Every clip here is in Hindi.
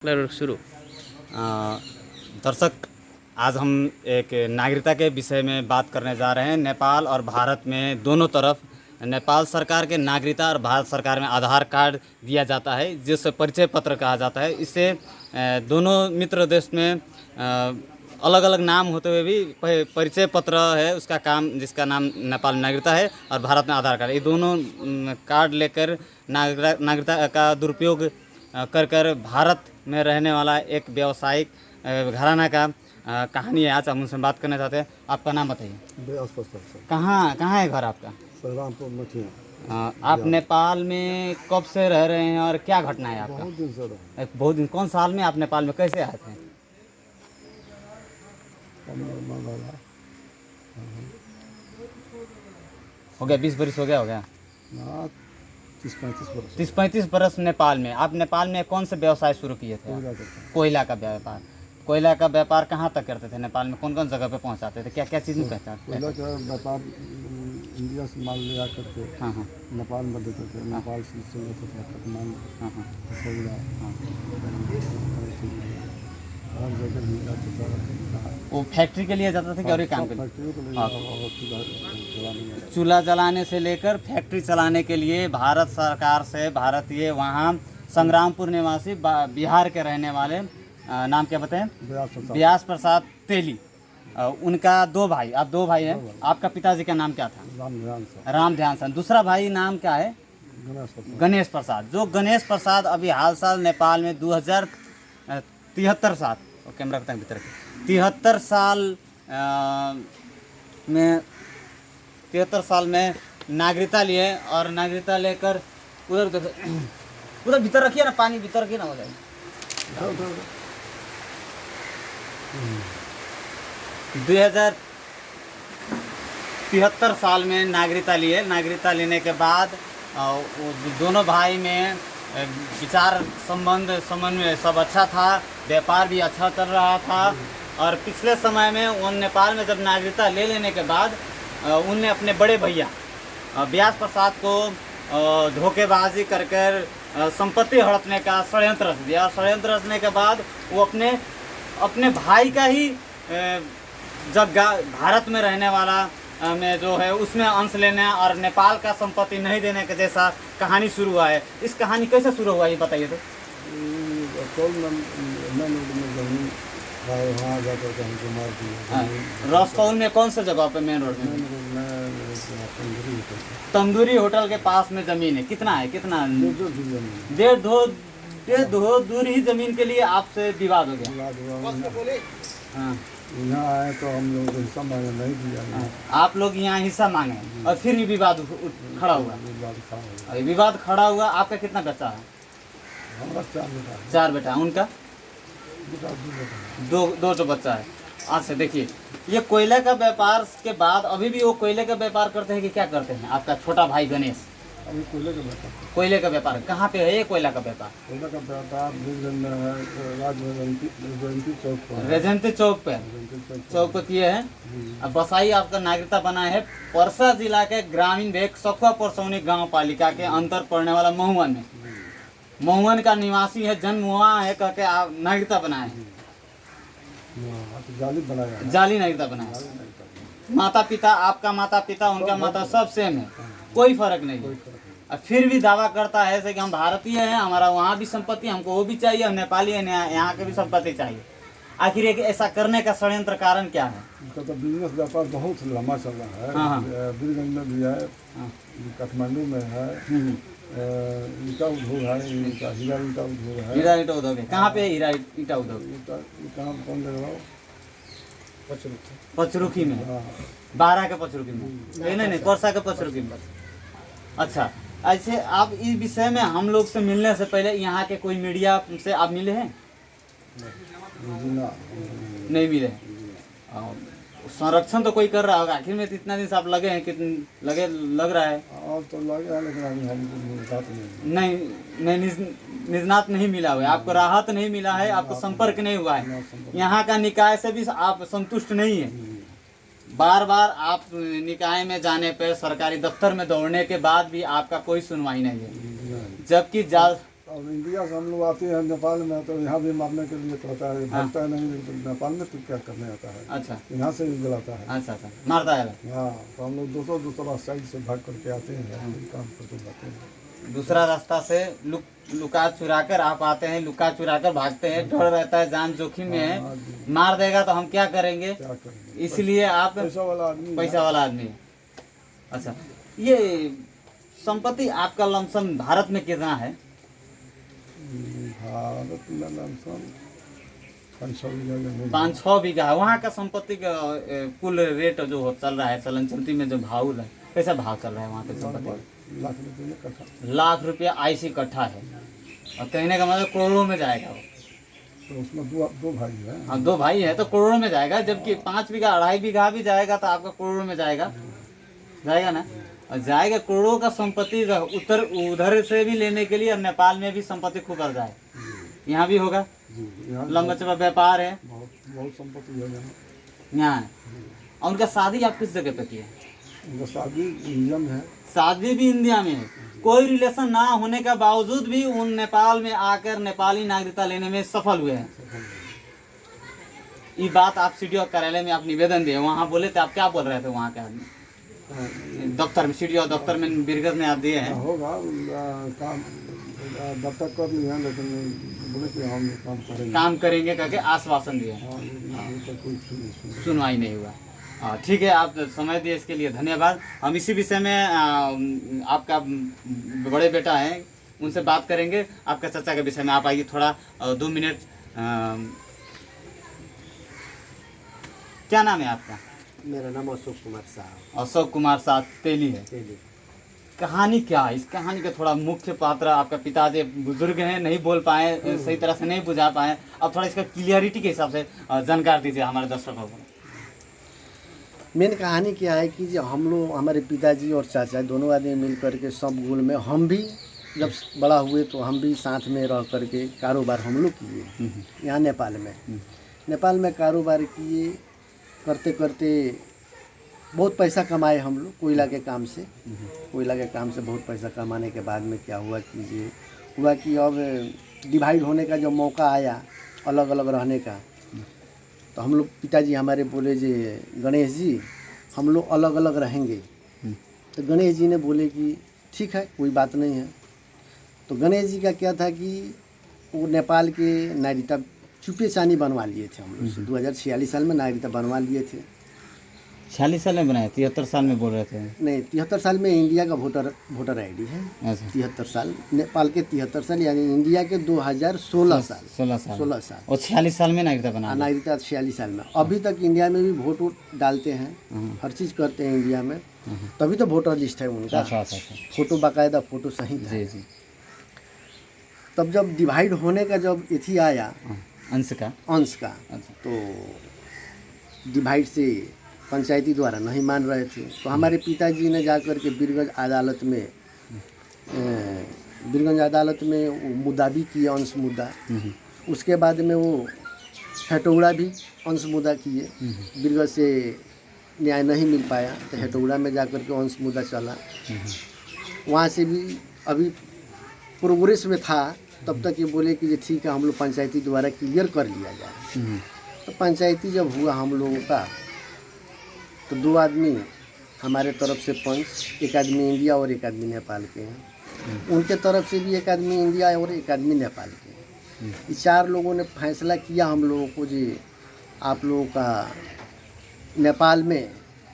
शुरू। दर्शक, आज हम एक नागरिकता के विषय में बात करने जा रहे हैं। नेपाल और भारत में दोनों तरफ नेपाल सरकार के नागरिकता और भारत सरकार में आधार कार्ड दिया जाता है, जिसे परिचय पत्र कहा जाता है। इससे दोनों मित्र देश में अलग अलग नाम होते हुए भी परिचय पत्र है उसका काम, जिसका नाम नेपाल नागरिकता है और भारत में आधार कार्ड। ये दोनों कार्ड लेकर नागरिकता का दुरुपयोग कर भारत में रहने वाला एक व्यावसायिक घराना का कहानी है। आज हम उनसे बात करना चाहते हैं। आपका नाम बताइए। कहाँ है घर आपका? रामपुर मठिया। आप नेपाल में कब से रह रहे हैं और क्या घटना है आपका? बहुत दिन से रहे। बहुत दिन। कौन साल में आप नेपाल में कैसे आए थे? हो गया 20 बरस हो गया 30-35 बरस नेपाल में। आप नेपाल में कौन से व्यवसाय शुरू किए थे? कोयला का व्यापार। कोयला का व्यापार कहाँ तक करते थे नेपाल में? कौन कौन जगह पे पहुँचाते थे? क्या क्या चीज़ में पहचानते? कोयला का व्यापार इंडिया से माल लिया करके हाँ हाँ नेपाल में देते थे। नेपाल से लेते थे कटमान, हाँ हाँ कोयला, हर जगह भी जाते थे। वो फैक्ट्री के लिए जाता था कि और ही काम के लिए? फैक्ट्री को ले चूल्हा जलाने से लेकर फैक्ट्री चलाने के लिए भारत सरकार से भारतीय वहाँ संग्रामपुर निवासी बिहार के रहने वाले नाम क्या बताएं? व्यास प्रसाद तेली। उनका दो भाई, आप दो भाई हैं। आपका पिताजी का नाम क्या था? राम ध्यान सन। दूसरा भाई नाम क्या है? गणेश प्रसाद। जो गणेश प्रसाद अभी हाल साल नेपाल में 2073 साल, कैमरा बताएं भीतर, 73 साल में नागरिकता लिए और नागरिकता लेकर उधर भीतर रखिए ना, पानी भीतर रखिए ना, हो जाए। 2073 साल में नागरिकता लिए। नागरिकता लेने के बाद दोनों भाई में विचार समन्वय सब अच्छा था, व्यापार भी अच्छा चल रहा था। और पिछले समय में उन नेपाल में जब नागरिकता ले लेने के बाद उनने अपने बड़े भैया व्यास प्रसाद को धोखेबाजी कर संपत्ति हड़पने का षड्यंत्र रच दिया। षड्यंत्र रचने के बाद वो अपने भाई का ही जगह भारत में रहने वाला में जो है उसमें अंश लेने और नेपाल का संपत्ति नहीं देने के जैसा कहानी शुरू हुआ है। इस कहानी कैसे शुरू हुआ ये बताइए तो। वहाँ जाकर के हमको मार दिया। रस्तौल में कौन सा जगह पे? मेन रोड में तंदूरी होटल के पास में जमीन है। कितना है? कितना? 1.5 दूर ही जमीन के लिए आपसे विवाद हो गया। हाँ, यहाँ आए तो हम लोग हिस्सा मांगे, नहीं दिया। आप लोग यहाँ हिस्सा मांगे और फिर भी विवाद खड़ा हुआ। विवाद खड़ा हुआ। आपका कितना बच्चा है? हमारा 4 बेटा। उनका दो जो बच्चा है। अच्छा, देखिए, ये कोयले का व्यापार के बाद अभी भी वो कोयले का व्यापार करते हैं कि क्या करते हैं? आपका छोटा भाई गणेश अभी कोयले का व्यापार कहाँ पे है? ये कोयला का व्यापार रेजेंटी चौक पे किए हैं। अब बसाई आपका नागरिकता बना है पर्सा जिला के ग्रामीण भेग सखुआ परसौनी गाँव पालिका के अंतर पड़ने वाला महुवन में। महुवन का निवासी है, जन्म वहाँ है करके आप नागरिकता बनाए हैं। जाली नागरिकता बनाया। माता पिता, आपका माता पिता उनका माता सब सेम है, कोई फर्क नहीं है। और फिर भी दावा करता है कि हम भारतीय हैं, हमारा वहाँ भी संपत्ति, हमको वो भी चाहिए, हम नेपाली हैं, यहाँ के भी संपत्ति चाहिए। आखिर ऐसा करने का षड्यंत्र कारण क्या है? तो बिजनेस व्यापार बहुत लंबा चल रहा है। हाँ। बीरगंज में भी है, काठमांडू में है, ईटा उद्योग है, हीरा ईटा उद्योग है। हीरा ईटा उद्योग है। कहाँ पे है हीरा ईटा उद्योग? कहाँ कौन जगह? पचरुखी में। बारा के पचरुखी में? नहीं, परसा के पचरुखी में। अच्छा, ऐसे आप इस विषय में हम लोग से मिलने से पहले यहाँ के कोई मीडिया से आप मिले हैं? नहीं मिले। संरक्षण तो कोई कर रहा होगा, आखिर में इतना दिन से आप लगे हैं, कितने लग रहा है? तो लगे हैं, लेकिन अभी हम नहीं निजनात नहीं मिला हुआ है, आपको राहत नहीं मिला है, आपको संपर्क नहीं हुआ है, यहाँ का निकाय से भी आप संतुष्ट नहीं है। बार बार आप निकाय में जाने पर, सरकारी दफ्तर में दौड़ने के बाद भी आपका कोई सुनवाई नहीं है। जबकि और इंडिया से हम लोग आते हैं नेपाल में तो यहाँ भी मारने के लिए कहता है, भागता है नहीं तो नेपाल में तो क्या करने आता है, अच्छा यहाँ से भी बुलाता है। अच्छा अच्छा, मारता है। हाँ, तो हम लोग दूसरा साइड से भाग करके आते हैं, काम करके जाते हैं। दूसरा रास्ता से लुका चुरा कर आप आते हैं, लुका चुरा कर भागते हैं, डर रहता है, जान जोखिम में है, हाँ जी, मार देगा तो हम क्या करेंगे, क्या करेंगे, इसलिए आप पैसा वाला आदमी है। पैसा वाला आदमी है। अच्छा, ये संपत्ति आपका लमसम भारत में कितना है? भारत में लमसम 500 बीघा जमीन 5-6 बीघा है। वहाँ का संपत्ति का कुल रेट जो हो चल रहा है, चलन चलती में जो भाव है, कैसा भाव चल रहा है वहाँ की संपत्ति? लाख रुपये में कट्ठा। लाख रुपया ऐसी कट्ठा है, और कहने का मतलब करोड़ों में जाएगा वो। तो उसमें दो भाई हैं। हाँ, 2 भाई है तो करोड़ों में जाएगा, जबकि 5 बीघा 2.5 बीघा भी जाएगा तो आपका करोड़ों में जाएगा, जाएगा ना। और जाएगा करोड़ों का संपत्ति उधर से भी लेने के लिए, और नेपाल में भी संपत्ति खूब बढ़ जाए, यहाँ भी होगा। जी, यहाँ लंबा चौड़ा व्यापार है बहुत संपत्ति है यहाँ। यहाँ है। और उनका शादी आप किस जगह पे किए? उनका शादी इंडिया में है। शादी भी इंडिया में है। कोई रिलेशन ना होने का बावजूद भी उन नेपाल में आकर नेपाली नागरिकता लेने में सफल हुए हैं। ये बात आप सीडीओ कार्यालय में आप निवेदन दिए, वहाँ बोले थे, आप क्या बोल रहे थे वहाँ के आदमी? दफ्तर में, सीडीओ दफ्तर में बिरगज में आप दिए हैं? होगा काम दफ्तर कर लिया, लेकिन बोले कि हम काम करेंगे करके आश्वासन दिए। हाँ, तो कोई सुनवाई नहीं हुआ। ठीक है, आप समय दिए इसके लिए धन्यवाद। हम इसी विषय में आपका बड़े बेटा हैं, उनसे बात करेंगे आपका चर्चा के विषय में। आप आइए थोड़ा 2 मिनट। क्या नाम है आपका? मेरा नाम अशोक कुमार साहब। अशोक कुमार साहब तेली है। कहानी क्या है इस कहानी का? थोड़ा मुख्य पात्र आपका पिताजी बुजुर्ग हैं, नहीं बोल पाए, सही तरह से नहीं बुझा पाए, अब थोड़ा इसका क्लियरिटी के हिसाब से जानकारी दीजिए हमारे दर्शकों को। मेन कहानी क्या है कि जो हम लोग, हमारे पिताजी और चाचा दोनों आदमी मिल करके सब गोल में, हम भी जब बड़ा हुए तो हम भी साथ में रह करके कारोबार हम लोग किए यहाँ नेपाल में। नेपाल में कारोबार किए, करते करते बहुत पैसा कमाए हम लोग कोयला के काम से। कोयला के काम से बहुत पैसा कमाने के बाद में क्या हुआ कि अब डिवाइड होने का जो मौका आया, अलग अलग रहने का, तो हम लोग पिताजी हमारे बोले जी गणेश जी हम लोग अलग अलग रहेंगे। तो गणेश जी ने बोले कि ठीक है, कोई बात नहीं है। तो गणेश जी का क्या था कि वो नेपाल के नागरिकता चुपे चानी बनवा लिए थे हम लोग से। 2046 साल में नागरिकता बनवा लिए थे। 46 साल में बनाए? 73 साल में बोल रहे थे? नहीं, 73 साल में इंडिया का वोटर आईडी है। 73 साल, नेपाल के 73 साल, यानी इंडिया के 2016 साल। 16 साल। और 46 साल में नागरिकता बना? नागरिकता 46 साल में। अभी तक इंडिया में भी वोट डालते हैं, हर चीज़ करते हैं इंडिया में, तभी तो वोटर लिस्ट है उनका। फोटो बाकायदा, फोटो सही था। जी। तब जब डिवाइड होने का जब इथी आया, अंश का, तो डिवाइड से पंचायती द्वारा नहीं मान रहे थे। तो हमारे पिताजी ने जाकर के बीरगंज अदालत में वो मुद्दा भी किया, अंश मुद्दा। उसके बाद में वो हेटौड़ा भी अंश मुद्दा किए। बीरगंज से न्याय नहीं मिल पाया तो हेटौड़ा में जाकर के अंश मुद्दा चला। वहाँ से भी अभी प्रोग्रेस में था, तब तक ये बोले कि ठीक है हम लोग पंचायती द्वारा क्लियर कर लिया जाए। तो पंचायती जब हुआ हम लोगों का, तो 2 आदमी हमारे तरफ से पंच, एक आदमी इंडिया और एक आदमी नेपाल के हैं। उनके तरफ से भी एक आदमी इंडिया और एक आदमी नेपाल के हैं। ये 4 लोगों ने फैसला किया हम लोगों को जी आप लोगों का नेपाल में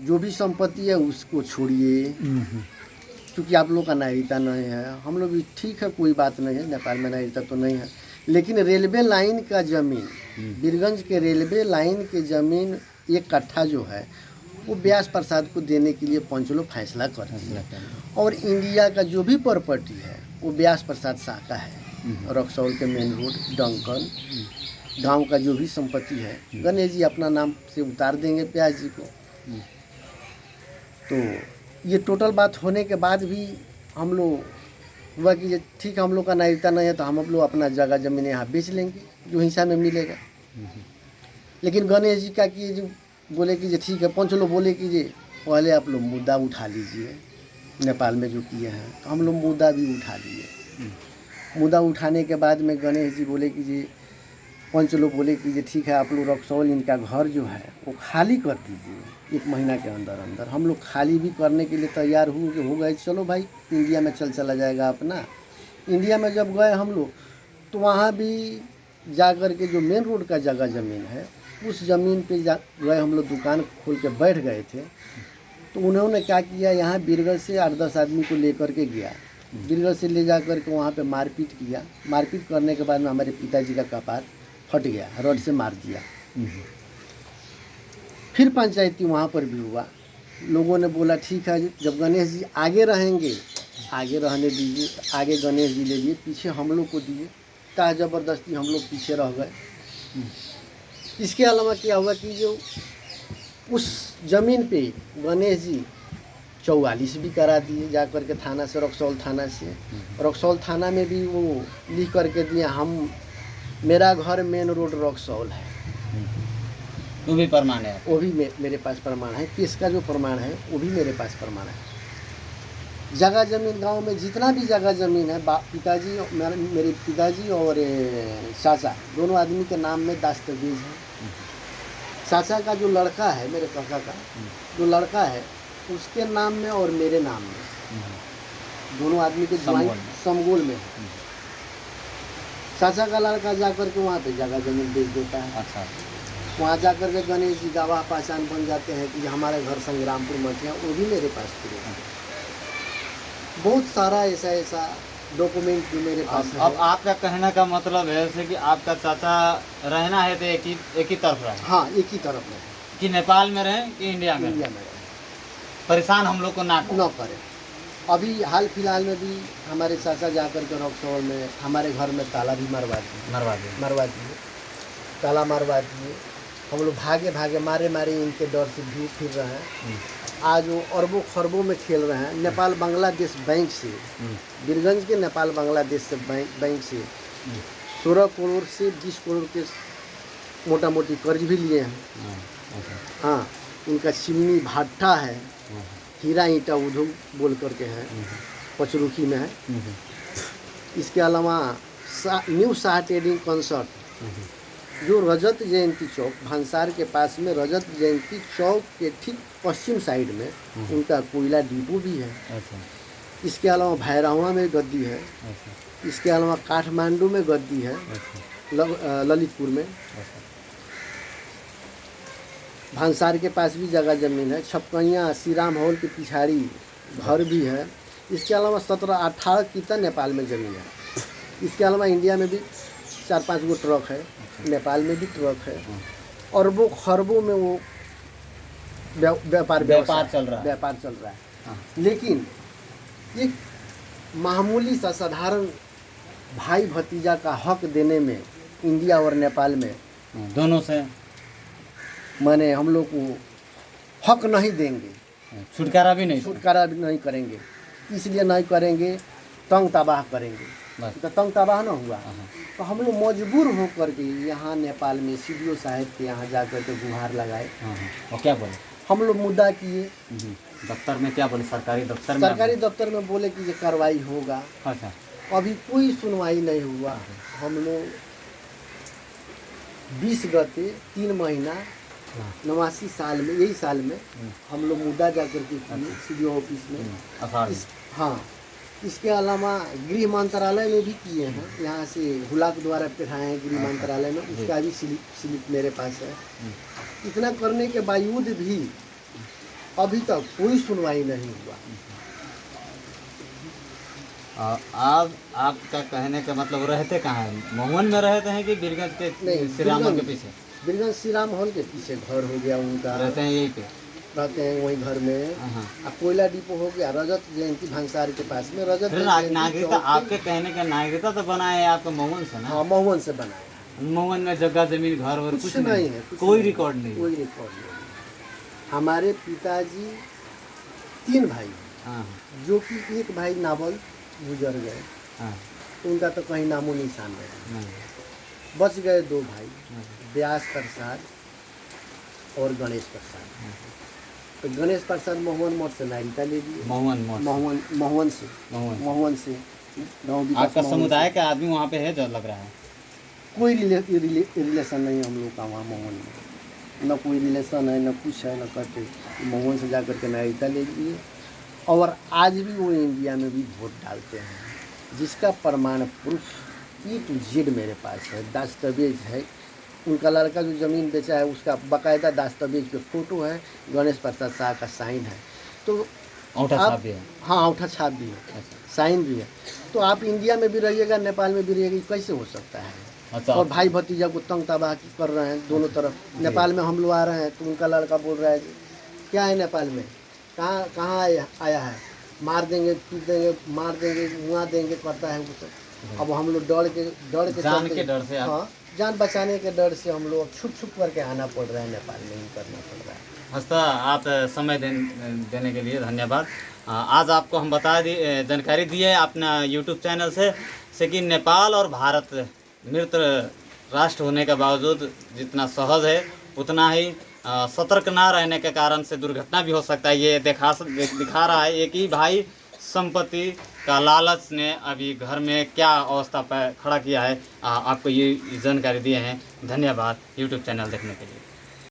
जो भी संपत्ति है उसको छोड़िए, क्योंकि आप लोग का नागरिकता नहीं है। हम लोग भी ठीक है, कोई बात नहीं है, नेपाल में नागरिकता तो नहीं है, लेकिन रेलवे लाइन का ज़मीन, बीरगंज के रेलवे लाइन के ज़मीन 1 कट्ठा जो है वो व्यास प्रसाद को देने के लिए पंच लोग फैसला कर दिया। और इंडिया का जो भी प्रॉपर्टी है वो व्यास प्रसाद शाह का है। रक्सौल के मेन रोड, डंकन गांव का जो भी संपत्ति है गणेश जी अपना नाम से उतार देंगे प्याज जी को। तो ये टोटल बात होने के बाद भी हम लोग हुआ कि ठीक है हम लोग का नागरिकता नहीं है तो हम लोग अपना जगह ज़मीन यहाँ बेच लेंगे जो हिस्सा में मिलेगा। लेकिन गणेश जी का कि जो बोले कि ठीक है, पंच लोग बोले कि पहले आप लोग मुद्दा उठा लीजिए नेपाल में जो किए हैं। तो हम लोग मुद्दा भी उठा लिए। मुद्दा उठाने के बाद में गणेश जी बोले कि जी पंच लोग बोले कि जी ठीक है आप लोग रक्सौल इनका घर जो है वो खाली कर दीजिए 1 महीना के अंदर अंदर। हम लोग खाली भी करने के लिए तैयार हो गए, चलो भाई इंडिया में चला जाएगा अपना। इंडिया में जब गए हम लोग तो वहाँ भी जा कर के जो मेन रोड का जगह ज़मीन है उस ज़मीन पे जा गए हम लोग, दुकान खोल के बैठ गए थे। तो उन्होंने क्या किया, यहाँ बीरगंज से 8-10 आदमी को लेकर के गया, बीरगंज से ले जा कर के वहाँ पे मारपीट किया। मारपीट करने के बाद में हमारे पिताजी का कपार फट गया, रड से मार दिया। फिर पंचायती वहाँ पर भी हुआ। लोगों ने बोला ठीक है जब गणेश जी आगे रहेंगे आगे रहने दीजिए, तो आगे गणेश जी ले लिए, पीछे हम लोग को दिए। ता ज़बरदस्ती हम लोग पीछे रह गए। इसके अलावा क्या हुआ कि जो उस ज़मीन पे गणेश जी 44 भी करा दिए जा कर के थाना से, रक्सौल थाना से। रक्सौल थाना में भी वो लिख करके दिए मेरा घर मेन रोड रक्सौल है। वो भी प्रमाण है? वो भी मेरे पास प्रमाण है, केस का जो प्रमाण है वो भी मेरे पास प्रमाण है। जगह ज़मीन गांव में जितना भी जगह ज़मीन है पिताजी मेरे पिताजी और चाचा दोनों आदमी के नाम में दस्तावेज है। चाचा का जो लड़का है, मेरे काका का जो लड़का है उसके नाम में और मेरे नाम में, दोनों आदमी के ज्वाइंट समगोल में है। चाचा का लड़का जाकर के वहाँ पे जगह ज़मीन बेच देता है। अच्छा। वहाँ जाकर के गणेश जी गवाह पहचान बन जाते हैं कि हमारे घर संग्रामपुर मठिया, वो भी मेरे पास प्रूफ है। बहुत सारा ऐसा डॉक्यूमेंट भी मेरे पास है। अब आपका कहने का मतलब है जैसे कि आपका चाचा रहना है तो एक ही तरफ रहे? हाँ, एक ही तरफ में, कि नेपाल में रहें कि इंडिया में में परेशान हम लोग को ना करें। अभी हाल फिलहाल में भी हमारे चाचा जाकर के रक्सौल में हमारे घर में ताला भी मरवा दिए, ताला मरवा दिए। हम लोग भागे मारे इनके डर से भी फिर रहे हैं। आज वो अरबों खरबों में खेल रहे हैं। नेपाल बांग्लादेश बैंक से, बीरगंज के नेपाल बांग्लादेश से बैंक से 16 करोड़ से 20 करोड़ के मोटा मोटी कर्ज भी लिए हैं। हाँ, उनका चिमनी भाट्टा है, हीरा ईंटा उद्योग बोल करके है, पचरुखी में है। इसके अलावा न्यू शाह ट्रेडिंग कंसर्ट जो रजत जयंती चौक भंसार के पास में, रजत जयंती चौक के ठीक पश्चिम साइड में उनका कोयला डिपो भी है। इसके अलावा भैरवा में गद्दी है। इसके अलावा काठमांडू में गद्दी है, ललितपुर में। भंसार के पास भी जगह ज़मीन है। छपकैया श्री राम हॉल के पिछाड़ी घर भी है। इसके अलावा 17-18 कितना नेपाल में ज़मीन है। इसके अलावा इंडिया में भी 4-5 गो ट्रक है, नेपाल में भी ट्रक है। अरबों खरबों में वो व्यापार चल रहा है। लेकिन एक मामूली सा साधारण भाई भतीजा का हक देने में इंडिया और नेपाल में दोनों से माने हम लोग को हक नहीं देंगे, छुटकारा भी नहीं करेंगे। इसलिए नहीं करेंगे, तंग तबाह करेंगे। तो तंग तबाह ना हुआ तो हम लोग मजबूर होकर के यहाँ नेपाल में CDO साहब के यहाँ जाकर के गुहार लगाए। और क्या बोले? हम लोग मुद्दा किए। दफ्तर में क्या बोले? सरकारी दफ्तर में बोले कि ये कार्रवाई होगा। अच्छा। अभी कोई सुनवाई नहीं हुआ। हम लोग 20 गते 3 महीना 89 साल में, यही साल में हम लोग मुद्दा जाकर के किए CDO ऑफिस में। हाँ, इसके अलावा गृह मंत्रालय में भी किए हैं। यहाँ से हुलाक द्वारा पिठाए हैं गृह मंत्रालय में, उसका भी स्लिप मेरे पास है। इतना करने के बावजूद भी अभी तक कोई सुनवाई नहीं हुआ। आपका कहने का मतलब रहते कहाँ हैं? महुवन में रहते हैं कि बीरगंज के श्री राम हॉल के पीछे? बीरगंज श्री राम हॉल के पीछे घर हो गया उनका। रहते हैं यहीं पे? रहते हैं वही घर में। कोयला डिपो हो गया रजत जयंती भंसार के पास में। रजत नागरिकता, आपके कहने का नागरिकता तो बना है आपका महुवन से ना? हाँ, महुवन से बना है। महुवन में जगह जमीन घर और कुछ नहीं है, कोई रिकॉर्ड नहीं। हमारे पिताजी 3 भाई, जो कि एक भाई नावल गुजर गए, उनका तो कहीं नामो निशान नहीं। बच गए 2 भाई, व्यास प्रसाद और गणेश प्रसाद। तो गणेश प्रसाद महुवन मठ से नागरिकता ले लिए। महुवन से गाँव विकास आपका महोत्सव। समुदाय का आदमी वहाँ पे है जो लग रहा है। कोई रिलेशन नहीं हम लोग का वहाँ महुवन में, न कोई रिलेशन है, न कुछ है, न करते। महुवन से जा कर के नागरिकता ले लिए और आज भी वो इंडिया में भी वोट डालते हैं, जिसका प्रमाण प्रूफ E to Z मेरे पास है, दस्तावेज है। उनका लड़का जो ज़मीन बेचा है उसका बाकायदा दस्तावेज पे फ़ोटो है, गणेश प्रसाद शाह का साइन है। तो औंठा आप- छाप भी है। हाँ, औंठा छाप भी है, साइन भी है। तो आप इंडिया में भी रहिएगा, नेपाल में भी रहिएगा, ये कैसे हो सकता है? अच्छा, और भाई भतीजा को तंग तबाह कर रहे हैं दोनों तरफ। नेपाल में हम लोग आ रहे हैं तो उनका लड़का बोल रहा है क्या है नेपाल में, कहाँ आया है, मार देंगे, पीट देंगे, मार देंगे, मुआ देंगे, करता है वो सब। अब हम लोग डर के जान चलते- के डर से आप- हाँ, जान बचाने के डर से हम लोग छुप करके आना पड़ रहा है, नेपाल में ही करना पड़ रहा है। हंसता आप समय देने के लिए धन्यवाद। आज आपको हम बता दी जानकारी दी है अपना यूट्यूब चैनल से कि नेपाल और भारत मित्र राष्ट्र होने के बावजूद जितना सहज है उतना ही सतर्क ना रहने के कारण से दुर्घटना भी हो सकता है। ये दिखा रहा है एक ही भाई संपत्ति का लालच ने अभी घर में क्या अवस्था पर खड़ा किया है। आपको ये जानकारी दिए हैं। धन्यवाद यूट्यूब चैनल देखने के लिए।